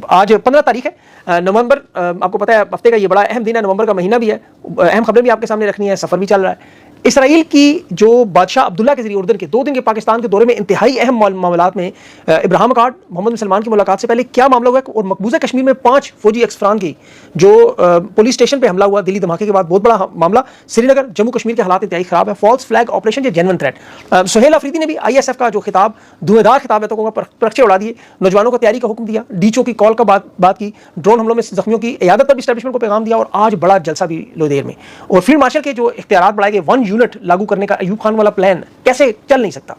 आज 15 तारीख है नवंबर। आपको पता है हफ्ते का ये बड़ा अहम दिन है, नवंबर का महीना भी है, अहम खबरें भी आपके सामने रखनी है, सफ़र भी चल रहा है। इसराइल की जो बादशाह अब्दुल्ला के जरिए उर्दन के 2 दिन के पाकिस्तान के दौरे में इंतहाई अहम मामलात में इब्राहिम अकार्ड मोहम्मद बिन सलमान की मुलाकात से पहले क्या मामला हुआ और मकबूजा कश्मीर में 5 फौजी एक्सफरान की जो पुलिस स्टेशन पर हमला हुआ दिल्ली धमाके के बाद, बहुत बड़ा मामला। श्रीनगर जम्मू कश्मीर के हालात इंतहाई खराब है, फॉल्स फ्लैग ऑपरेशन या जेन्युइन थ्रेट। सुहेल अफरीदी ने भी ISF का जो खिताब, धुएंधार खिताब है, तो परखचे उड़ा दिए, नौजवानों को तैयारी का हुक्म दिया, डीचओ की कॉल का बात की, ड्रोन हमलों में जख्मियों की इयादत पर भी एस्टैब्लिशमेंट को पैगाम दिया और आज बड़ा जलसा भी लोदेर में। और फील्ड मार्शल के जो इख्तियारात बढ़ाए गए, 1 यूनिट लागू करने का अयूब खान वाला प्लान कैसे चल नहीं सकता।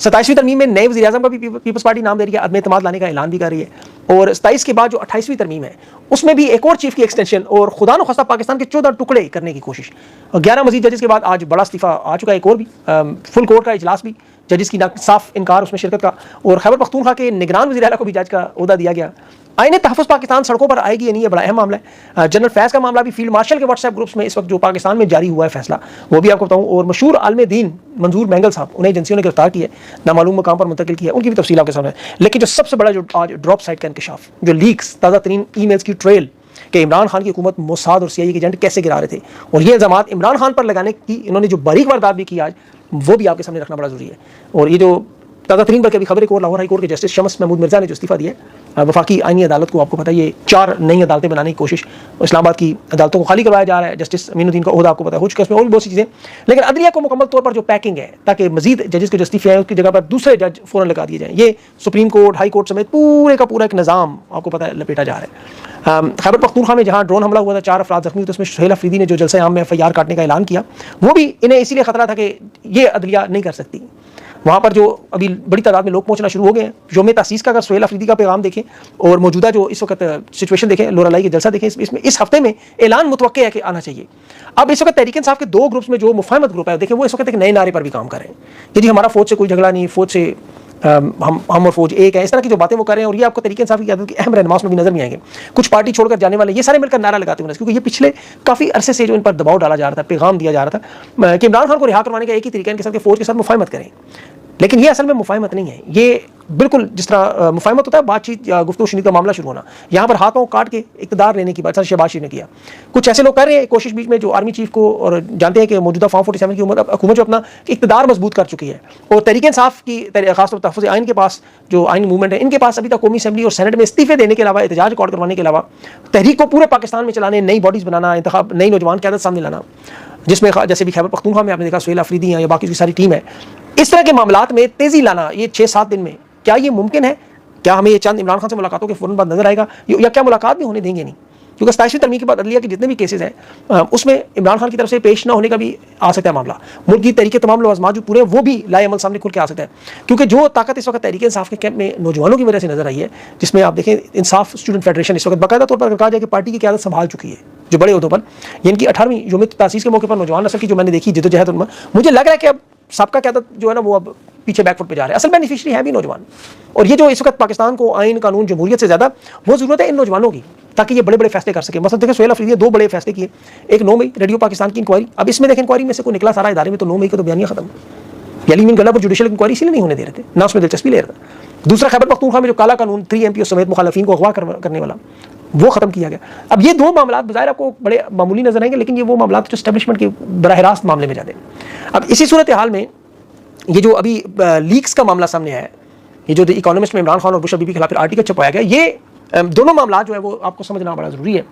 27वीं तरमीम में नए वज़ीर आज़म का भी पीपल्स पार्टी नाम दे रही है, अदम एतमाद लाने का ऐलान भी कर रही है। और 27 के बाद जो 28वीं तरमीम है उसमें भी एक और चीफ की एक्सटेंशन और खुदा न खास्ता पाकिस्तान के 14 टुकड़े करने की कोशिश। 11 मजीद जजेस के बाद आज बड़ा इस्तीफा आ चुका है, एक और भी फुल कोर्ट का इजलास भी, जजेस की साफ इनकार उसमें शिरकत का। और खैबर पख्तूनख्वा के निगरान वज़ीर आला को भी जज का ओहदा दिया गया। आईने तहफ़्फ़ुज़ पाकिस्तान सड़कों पर आएगी या नहीं, है बड़ा अहम मामला है। जनरल फैज़ का मामला भी, फील्ड मार्शल के व्हाट्सएप ग्रुप्स में इस वक्त जो पाकिस्तान में जारी हुआ है फैसला, वो भी आपको बताऊं। और मशहूर आलिम दीन मंजूर बैंगल साहब, उन्हें एजेंसियों ने गिरफ्तार किया है, नामालूम मकाम पर मुंतकिल किया है, उनकी भी तफसील आपके सामने। लेकिन जो सबसे बड़ा जो आज ड्रॉप साइट का इंकशाफ, जो लीक्स, ताज़ा तरीन ईमेल्स की ट्रेल कि इमरान खान की हुकूमत मोसाद और CIA के एजेंट कैसे गिरा रहे थे, और ये इल्ज़ामात इमरान खान पर लगाने की इन्होंने जो बारीक वारदात भी की आज, वो भी आपके सामने रखना बड़ा ज़रूरी है। और ये जो ताज़ा तरीन बल्कि अभी खबर एक और, लाहौर हाई कोर्ट के जस्टिस शम्स महमूद मिर्जा ने जो इस्तीफा दिया, वफाकी आईनी अदालत को आपको पता है ये 4 नई अदालतें बनाने की कोशिश, इस्लामाबाद की अदालतों को खाली करवाया जा रहा है। जस्टिस अमीनुद्दीन का ओहदा आपको पता है हो चुका है, उसमें और भी बहुत सी चीज़ें। लेकिन अदलिया को मुकम्मल तौर पर जो पैकिंग है ताकि मजीद जजेस के जो इस्तीफे हैं उसकी जगह पर दूसरे जज फ़ौरन लगा दिए जाएँ, ये सुप्रीम कोर्ट, हाई कोर्ट समेत पूरे का पूरा एक निज़ाम आपको पता है लपेटा जा रहा है। खैबर पख्तूनख्वा में जहाँ ड्रोन हमला हुआ था, 4 अफराद जख्मी, तो उसमें सुहेल अफरीदी ने जो जलसे आम में FIR काटने का ऐलान किया, वो भी इन्हें इसीलिए खतरा था कि ये अदलिया नहीं कर सकती। वहाँ पर जो अभी बड़ी तादाद में लोग पहुँचना शुरू हो गए हैं। योम तसीस का अगर सुहेल अफरीदी का पैगाम देखें और मौजूदा जो इस वक्त सिचुएशन देखें, लोरालाई के जलसा देखें, इसमें इस हफ्ते में ऐलान मुतवक्के है कि आना चाहिए। अब इस वक्त तहरीक इंसाफ के 2 ग्रुप्स में जो मुफाहमत ग्रुप है, देखें वो इस वक्त एक नए नारे पर भी काम कर रहे हैं कि जी हमारा फौज से कोई झगड़ा नहीं, फौज से हम और फौज एक है, इस तरह की जो बातें वो कर रहे हैं। और ये आपको तहरीक इंसाफ की आदत की अहम रहनुमाओं में भी नजर नहीं आएंगे। कुछ पार्टी छोड़कर जाने वाले ये सारे मिलकर नारा लगाते हुए, क्योंकि ये पिछले काफ़ी अरसे से जो इन पर दबाव डाला जा रहा था, पैगाम दिया जा रहा था कि इमरान खान को रिहा करवाने का एक ही तरीका इनके साथ फौज के साथ मुफाहमत करें। लेकिन ये असल में मुफाहमत नहीं है, ये बिल्कुल जिस तरह मुफाहमत होता है बातचीत या गुफ्तगू शुनी का मामला शुरू होना, यहाँ पर हाथों काट के इक़्तिदार लेने की बात शहबाज शरीफ ने किया। कुछ ऐसे लोग कर रहे हैं कोशिश बीच में जो आर्मी चीफ को, और जानते हैं कि मौजूदा फॉर्म 47 की हुकूमत जो अपना इक़्तिदार मजबूत कर चुकी है, और तहरीक इंसाफ की खासतौर पर तहफ़्फ़ुज़ आइन के पास जो आइन मूवमेंट है, इनके पास अभी तक कौमी असेंबली और सेनेट में इस्तीफे देने के अलावा, एहतजाज रिकॉर्ड करवाने के अलावा, तहरीक को पूरे पाकिस्तान में चलाने, नई बॉडीज़ बनाना, इंतखाब, नई नौजवान क़यादत सामने लाना, जिसमें जैसे भी खैबर पख्तूनख्वा में आपने देखा सुहेल अफरीदी हैं या बाकी की सारी टीम है, इस तरह के मामलात में तेज़ी लाना ये 6-7 दिन में, क्या ये मुमकिन है? क्या हमें ये चंद इमरान खान से मुलाकातों के फ़ौरन बाद नजर आएगा, या क्या मुलाकात भी होने देंगे नहीं? क्योंकि 27वीं तरमीम के बाद अदलिया के जितने भी केसेस हैं उसमें इमरान खान की तरफ से पेश ना होने का भी आ सकता है मामला। मुल्क की तहरीक तमाम लोग आजमा जो पूरे वो भी लाए अमल सामने खुल के आ सकता है, क्योंकि जो ताकत इस वक्त तहरीक इंसाफ के कैंप में नौजवानों की वजह से नजर आई है, जिसमें आप देखें इंसाफ स्टूडेंट फेडरेशन इस वक्त बाकायदा तौर पर कहा जाए कि पार्टी की क़यादत संभाल चुकी है, जो बड़े उहदों पर, इनकी 18वीं योम तासीस के मौके पर नौजवान नस्ल की जो मैंने देखी जिद्दोजहद, मुझे लग रहा है कि अब सबका क़यादत जो है ना वो अब पीछे बैकफुट पे जा रहे हैं। असल बेनिफिशियरी है भी नौजवान, और ये जो इस वक्त पाकिस्तान को आइन, कानून, जमहूरियत से ज़्यादा वो ज़रूरत है इन नौजवानों की, ताकि ये बड़े बड़े फैसले कर सके। मतलब देखें सुहेल अफरीदी ने 2 बड़े फैसले किए, एक 9 मई रेडियो पाकिस्तान की इंक्वायरी, अब इसमें देखें इंक्वायरी में से कोई निकला सारा इदारे में, तो 9 मई को तो बयानिया खत्म, यानी गला पर जुडिशल इंक्वायरी इसीलिए नहीं होने दे रहे थे, ना उसमें दिलचस्पी ले रहा था। दूसरा खैबर पख्तूनख्वा में जो काला कानून 3 MPO समेत मुखालफिन को अगवा करने वाला, वो खत्म किया गया। अब ये 2 मामला बज़ाहिर आपको बड़े मामूली नजर आएंगे, लेकिन ये वो मामला जो एस्टेब्लिशमेंट के बराह रास्त मामले में जाते हैं। अब इसी सूरत हाल में ये जो अभी लीक्स का मामला सामने आया है, ये जो द इकोनॉमिस्ट में इमरान खान और बुश बीबी के खिलाफ आर्टिकल छपाया गया, ये दोनों मामला जो है वो आपको समझना बड़ा ज़रूरी है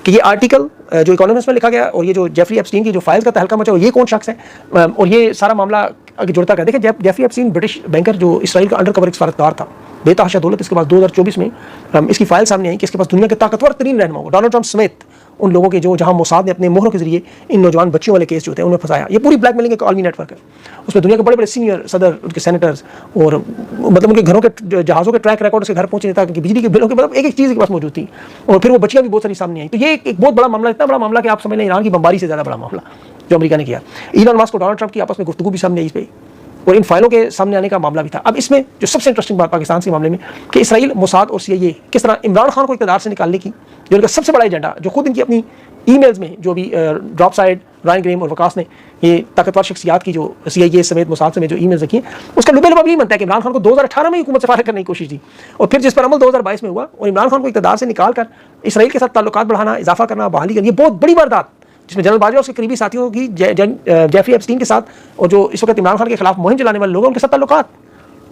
कि ये आर्टिकल जो इकोनॉमिस्ट में लिखा गया और ये जो जेफरी एप्स्टीन की जो फाइल्स का तहलका मचा, ये कौन शख्स है और ये सारा मामला आगे जुड़ता कर। देखिए जेफरी एप्स्टीन ब्रिटिश बैंकर जो इसराइल का अंडर कवर एक सफारतदार था, बेतहाशा दौलत इसके पास 2024 में इसकी फाइल सामने आई कि इसके पास दुनिया के ताकतवर तरीन रहनुमाओं डोनाल्ड ट्रंप समेत उन लोगों के जो जहां मोसाद ने अपने मोहरों के जरिए इन नौजवान बच्चियों वाले केस जो होते हैं उनमें फंसाया। ये पूरी ब्लैकमेलिंग एक आलमी नेटवर्क है, उसमें दुनिया के बड़े बड़े सीनियर सदर, उनके सेनेटर्स और मतलब उनके घरों के जहाज़ों के ट्रैक रिकॉर्ड उसके घर पहुंचे था कि बिजली के बिलों के मतलब एक चीज़ के पास मौजूद थी, और फिर वो बच्चियाँ भी बहुत सारी सामने आई। तो ये एक बहुत बड़ा मामला, इतना बड़ा मामला कि आप समझ लें ईरान की बमबारी से ज़्यादा बड़ा मामला जो अमेरिका ने किया। इलॉन मस्क और डोनाल्ड ट्रंप की आपस में गुफ्तगू भी सामने आई इस पर, और इन फाइलों के सामने आने का मामला भी था। अब इसमें जो सबसे इंटरेस्टिंग बात पाकिस्तान के मामले में कि इसराइल, मोसाद और CIA किस तरह इमरान खान को इक़्तिदार से निकालने की, जो इनका सबसे बड़ा एजेंडा, जो खुद इनकी अपनी ईमेल्स में जो भी ड्रॉप साइड, रायन ग्रेम और वकास ने ये ताकतवर शख्सियात की जो CIA समेत मोसाद समेत जो ईमेल्स रखी हैं, उसका लुबे-लुबाब यही बनता है कि इमरान खान को 2018 में हुकूमत से फारिग करने की कोशिश थी और फिर जिस पर अमल 2022 में हुआ और इमरान खान को इक़्तिदार से निकाल कर इसराइल के साथ ताल्लुकात बढ़ाना, इजाफा करना, बहाली करना, ये बहुत बड़ी वारदात जिसमें जनरल बाजवा उसके करीबी साथियों की जेफरी एप्स्टीन के साथ और जो इस वक्त इमरान खान के खिलाफ मुहिम चलाने वाले लोग हैं उनके साथ ताल्लुकात।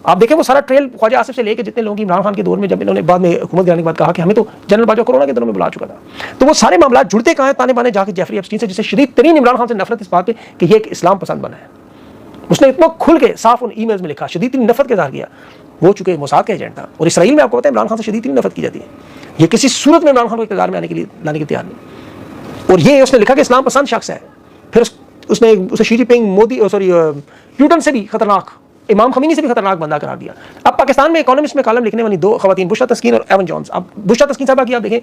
आप देखें वो सारा ट्रेल ख्वाजा आसिफ से लेकर जितने लोगों की इमरान खान के दौर में जब इन्होंने बाद में हुकूमत गिराने के बाद कहा कि हमें तो जनरल बाजवा कोरोना के दिनों में बुला चुका था, तो वो सारे मामला जुड़ते कहाँ हैं ताने बाने जाके जेफरी एप्स्टीन से, जिससे शदीद तरीन इमरान खान से नफरत इस बात पे कि ये एक इस्लाम पसंद बना है। उसने इतना खुल के साफ उन ईमेल्स में लिखा, शदीद तरीन नफरत का इज़हार किया। वो चूंकि मोसाद का एजेंट था और इसराइल में आपको पता है इमरान खान से शदीद तरीन नफरत की जाती है, ये किसी सूरत में इमरान खान को इक़्तिदार में आने के लिए लाने के तैयार नहीं। और ये उसने लिखा कि इस्लाम पसंद शख्स है। फिर उसने उसे शी जिनपिंग मोदी प्यूटन से भी खतरनाक, इमाम खमीनी से भी खतरनाक बंदा करार दिया। अब पाकिस्तान में इकोनॉमिस्ट में कॉलम लिखने वाली 2 खवातीन, बुशरा तस्कीन और एवन जॉन्स। अब बुशरा तस्कीन साहबा की आप देखें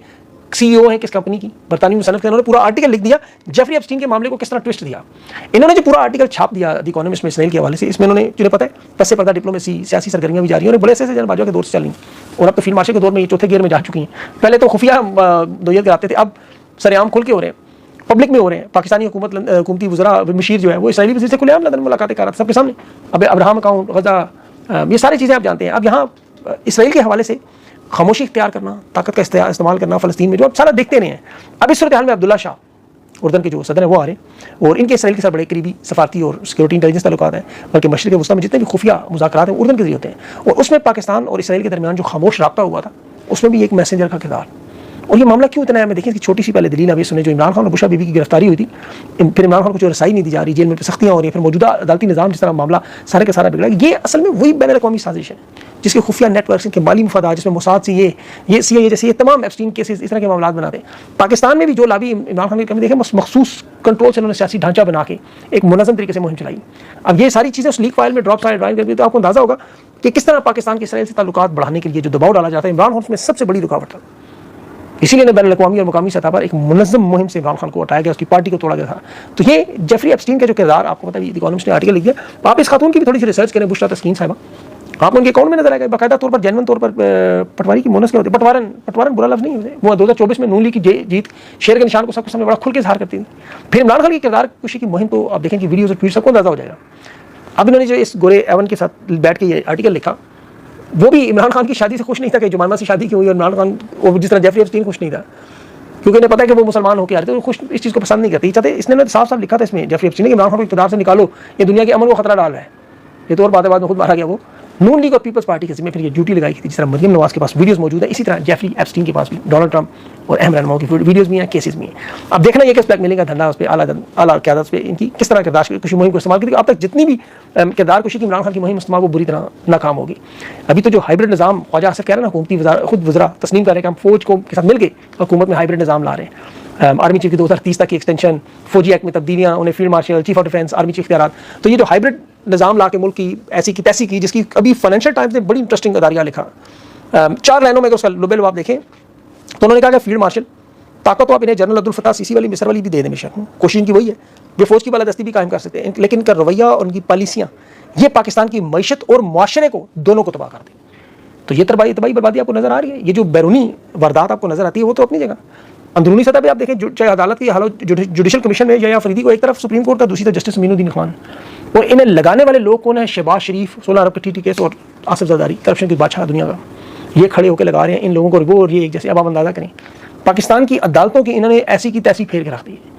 CEO हैं किस कंपनी की, बरतानी मुसन्नफ के, उन्होंने पूरा आर्टिकल लिख दिया जेफरी एप्स्टीन के मामले को किस तरह ट्विस्ट दिया। इन्होंने जो पूरा आर्टिकल छाप दिया द इकोनॉमिस्ट में इसराइल के हवाले से, इसमें उन्होंने जिन्हें पता है पस से पर्दा डिप्लोमेसी, सियासी सरगर्मियां भी जारी हैं और बड़े से जनरल बाजवा के दौर से चल रही और अब तो फील्ड मार्शल के दौर में ये चौथे गियर में जा चुकी हैं। पहले तो खुफिया नोयत कराते थे, अब सरेआम खुल के हो रहे हैं, पब्लिक में हो रहे हैं। पाकिस्तानी हुकूमती वज़रा मशीर जो है वो इसराइली वज़ीर से खुलेआम लंदन मुलाकातें कर रहा था सबके सामने। अब अब्राहम अकाउंट, गजा, ये सारी चीज़ें आप जानते हैं। अब यहाँ इसराइल के हवाले से खामोशी इख्तियार करना, ताकत का इस्तेमाल करना फ़लस्तीन में, जो आप सारा देखते रहे हैं। अब इस सूरत हाल में अब्दुल्ला शाह उर्दन के जो सदर हैं वो आ रहे हैं और इनके इसराइल के साथ बड़े करीबी सफारती और सिक्योरिटी इंटेलिजेंस ताल्लुकात हैं, बल्कि मशरिक़ वस्ता में जितने भी खुफिया मुज़ाकरात हैं उर्दन के जरिए होते हैं। और उसमें पाकिस्तान और इसराइल के दरमियान जो खामोश रब्ता हुआ था उसमें भी एक मैसेंजर का किरदार। और ये मामला क्यों इतना है, मैं देखिए इसकी छोटी सी पहले दलील अभी सुने। जो इमरान खान और बुशरा बीबी की गिरफ्तारी हुई थी, फिर इमरान खान को जो रसाई नहीं दी जा रही, जेल में सख्तियाँ हो रही हैं, फिर मौजूदा अदालती निज़ाम जिस तरह मामला सारे का सारा बिगड़ा, ये असल में वही बैन अवी साजिश है जिसके खुफिया नेटवर्क के माली मुफादात, जिसमें मोसाद से ये CIA जैसे ये तमाम एप्स्टीन केसेस इस तरह के मामला बनाते हैं। पाकिस्तान में भी जो लाभी इमरान खान की कमी देखें, मखसूस कंट्रोल से उन्होंने सियासी ढांचा बना के एक मुनज़्ज़म तरीके से मुहिम चलाई। अब ये सारी चीज़ें उस लीक फाइल में ड्रॉप साइड ड्राइव करती, तो आपको अंदाज़ा होगा कि किस तरह पाकिस्तान के इसराइल से ताल्लुकात बढ़ाने के लिए जो दबाव डाला जाता है, इमरान खान उसमें सबसे बड़ी रुकावट था। इसीलिए बैन अवी और मुकामी सतह पर एक मुनज़्ज़म मुहिम से इमरान खान को हटाया गया, उसकी पार्टी को तोड़ा गया था। तो ये जेफरी एप्स्टीन का जो किरदार आपको पता है, इकोनॉमिस्ट ने आर्टिकल लिख दिया। आप इस खातून की भी थोड़ी सी रिसर्च करें, बुशरा तस्कीन साहिबा, आप उनके अकाउंट में नजर आएगा बाकायदा तौर पर, जेन्युइन तौर पर पटवारी की मोनस क्या होती है, पटवारन बुरा लफ्ज़ नहीं है। वो 2024 में नून लीग की जीत शेर के निशान को सबके सामने बड़ा खुल के इज़हार करती थी। फिर इमरान खान की किरदार कुशी की मुहिम तो आप देखें कि वीडियोज़ और ट्वीट सबको अंदाज़ा हो जाएगा। अब इन्होंने जो इस गोरे एवन के साथ बैठ के ये आर्टिकल लिखा, वो भी इमरान खान की शादी से खुश नहीं था कि जुमाइमा से शादी की हुई, और इमरान खान वो जिस तरह जेफरी एप्स्टीन खुश नहीं था, क्योंकि इन्हें पता है कि वो मुसलमान होकर आ रहे थे, वो खुश इस चीज़ को पसंद नहीं करते चाहते। इसने साफ साफ लिखा था इसमें जेफरी एप्स्टीन ने कि इमरान खान को इक़्तिदार से निकालो, ये दुनिया के अमन को खतरा डाल रहा है। ये तो और बाद में खुद मारा गया। वो नून लीग और पीपल्स पार्टी के जिम्मे फिर ये ड्यूटी लगाई थी। जिस तरह मरियम नवाज के पास वीडियोस मौजूद है, इसी तरह जेफरी एप्स्टीन के पास भी डोनाल्ड ट्रंप और अहम रहनुमाओं की वीडियोस भी हैं, केसेस भी हैं। अब देखना ये कि ब्लैकमेलिंग का धंधा उस पर आला क़यादत पे इनकी किस तरह किरदार कुशी मुहिम को इस्तेमाल की। अब तक जितनी भी किरदार कुशी की इमरान खान की मुहिम इस्तेमाल वो बुरी तरह नाकाम होगी। अभी तो जो हाइब्रिड निज़ाम ख्वाजा आसिफ कह रहे हैं ना, हुकूमती खुद वज़रा तस्लीम कर रहे हैं कि हम फौज को के साथ मिलकर हुकूमत में हाइब्रिड निज़ाम ला रहे हैं। आर्मी चीफ की 2030 तक की एक्सटेंशन, फौजी एक्ट में तब्दीलियाँ, उन्हें field marshal, chief of defence, army chief इख्तियारात। तो ये जो हाइब्रिड निज़ाम ला के मुल्क की ऐसी की तैसी की, जिसकी अभी फाइनेंशियल टाइम्स ने बड़ी इंटरेस्टिंग अदारिया लिखा। 4 लाइनों में अगर उसका लुबेल आप देखें तो उन्होंने कहा कि फील्ड मार्शल ताकत तो आप इन्हें जनरल अब्दुल फताह सीसी वाली मिस्र वाली भी दे दें, बेशक कोशिश इनकी वही है, वे फौज की बालादस्ती भी कायम कर सकते हैं, लेकिन इनका रवैया और उनकी पॉलिसियाँ ये पाकिस्तान की मईशत और मुआशरे को दोनों को तबाह कर दें। तो ये तबाही बर्बादी आपको नजर आ रही है। ये जो बैरूनी वारदात आपको नजर आती है वो तो अपनी जगह, अंदरूनी सतह पे आप देखें, चाहे अदालत की हालत जुडिशल कमीशन में या फरीदी को एक तरफ सुप्रीम कोर्ट का, दूसरी तरफ जस्टिस मीनुद्दीन खान, और इन्हें लगाने वाले लोग कौन है? शहबाज शरीफ, 16 अरब के TT केस और आसिफ जरदारी, करप्शन के बादशाह दुनिया का, ये खड़े होकर लगा रहे हैं इन लोगों को रिगो और ये एक जैसे। अब आप अंदाजा करें पाकिस्तान की अदालतों की इन्होंने ऐसी की तैसी फेर के रख दी है।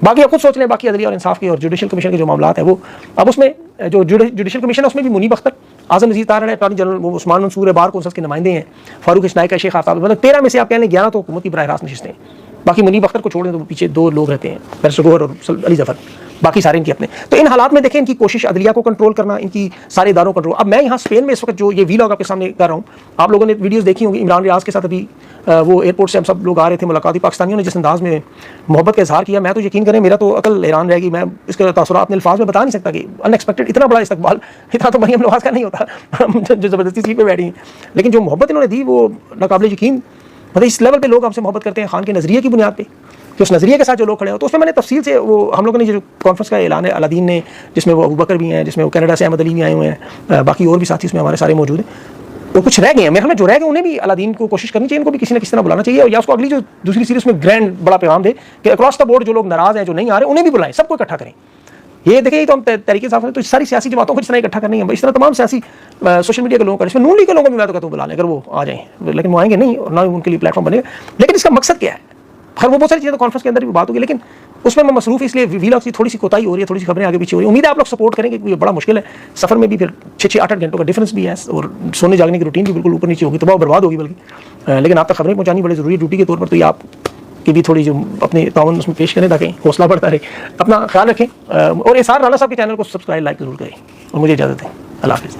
बाकी आप खुद सोच लें, बाकी अदलिया और इंसाफ के और जुडिशल कमीशन के जो मामला है वो अब उसमें जो जुडिशल कमीशन है उसमें भी मुनीब अख्तर, आज़म नज़ीर तारण है, अटॉर्नी जनरल उस्मान मंसूर है, बार कौंसल के नुमाइंदे हैं, फारूक इस्नाइक है, शेख आफताब, मतलब 13 में से आप कह लें 11 तो हुकूमत की बराह रास्त नशिस्तें। बाकी मुनीब अख्तर को छोड़ दें तो पीछे 2 लोग रहते हैं, बैरिस्टर गोहर और अली जफर, बाकी सारे इनके अपने। तो इन हालात में देखें इनकी कोशिश अदलिया को कंट्रोल करना, इनकी सारे इदारों को कंट्रोल। अब मैं यहाँ स्पेन में इस वक्त जो ये वीलॉग आपके सामने कर रहा हूँ, आप लोगों ने वीडियोस देखी होंगी, इमरान रियाज के साथ अभी वो एयरपोर्ट से हम सब लोग आ रहे थे, मुलाकाती पाकिस्तानियों ने जिस अंदाज में मोहब्बत का इजहार किया, मैं तो यकीन करें मेरा तो अकल हैरान रहेगी। मैं इसके तासुरात अपने अल्फाज में बता नहीं सकता कि अनएक्सपेक्टेड इतना बड़ा इस्तकबाल, इतना तो मरियम नवाज का नहीं होता जो ज़बरदस्ती सीट पर बैठी हैं, लेकिन जो मोहब्बत इन्होंने दी वो नाकाबिल यकीन। मतलब इस लेवल पे लोग हमसे मोहब्बत करते हैं खान के नज़रिए की बुनियाद पे, कि उस नज़रिए के साथ जो लोग खड़े हो। तो उसमें मैंने तफसील से वो हम लोगों ने जो कॉन्फ्रेंस का ऐलान है अलादीन ने, जिसमें वो अबू बकर भी हैं, जिसमें वो कनाडा से अहमद अली भी आए हुए हैं, बाकी और भी साथी इसमें हमारे सारे मौजूद हैं। वो कुछ रह गए हैं, मेरे ख्याल में जो रह गए उन्हें भी अलादीन को कोशिश करनी चाहिए, इनको भी किसी न किसी तरह बुलाना चाहिए, या उसको अगली जो दूसरी सीरीज में ग्रैंड बड़ा पैगाम दे कि अक्रॉस द बोर्ड जो लोग नाराज हैं, जो नहीं आ रहे, उन्हें भी बुलाएं, सबको इकट्ठा करें। ये देखिए, तो हम तरीके से तो सारी सियासी जमातों को इस तरह इकट्ठा करनी है, इस तरह तमाम सियासी सोशल मीडिया के लोगों का, इसमें नून लीग के लोगों को भी मैं तो कहता हूँ बुला लें अगर वो आ जाएं, लेकिन वो आएंगे नहीं और ना उनके लिए प्लेटफॉर्म बनेगा। लेकिन इसका मकसद क्या है? खैर वो बहुत सारी चीज़ें तो कॉन्फ्रेंस के अंदर भी बात होगी, लेकिन उसमें मैं मसरूफ इसलिए वीलॉग की थोड़ी सी कोताही हो रही है, थोड़ी सी खबरें आगे पीछे हो रही है। उम्मीद है आप लोग सपोर्ट करेंगे, क्योंकि ये बड़ा मुश्किल है। सफर में भी फिर 6-8 घंटों का डिफरेंस भी है, और सोने जागने की रूटीन भी बिल्कुल ऊपर नीचे होगी, तबाह बर्बाद होगी बल्कि। लेकिन आप तक खबरें पहुंचानी बड़ी ज़रूरी है ड्यूटी के तौर पर, तो ये आप की भी थोड़ी जो अपने ताउन उसमें पेश करें ताकि हौसला बढ़ता रहे। अपना ख्याल रखें, और एसार राना साहब के चैनल को सब्सक्राइब लाइक जरूर करें, और मुझे इजाज़त दें। अल्लाह हाफ़िज़।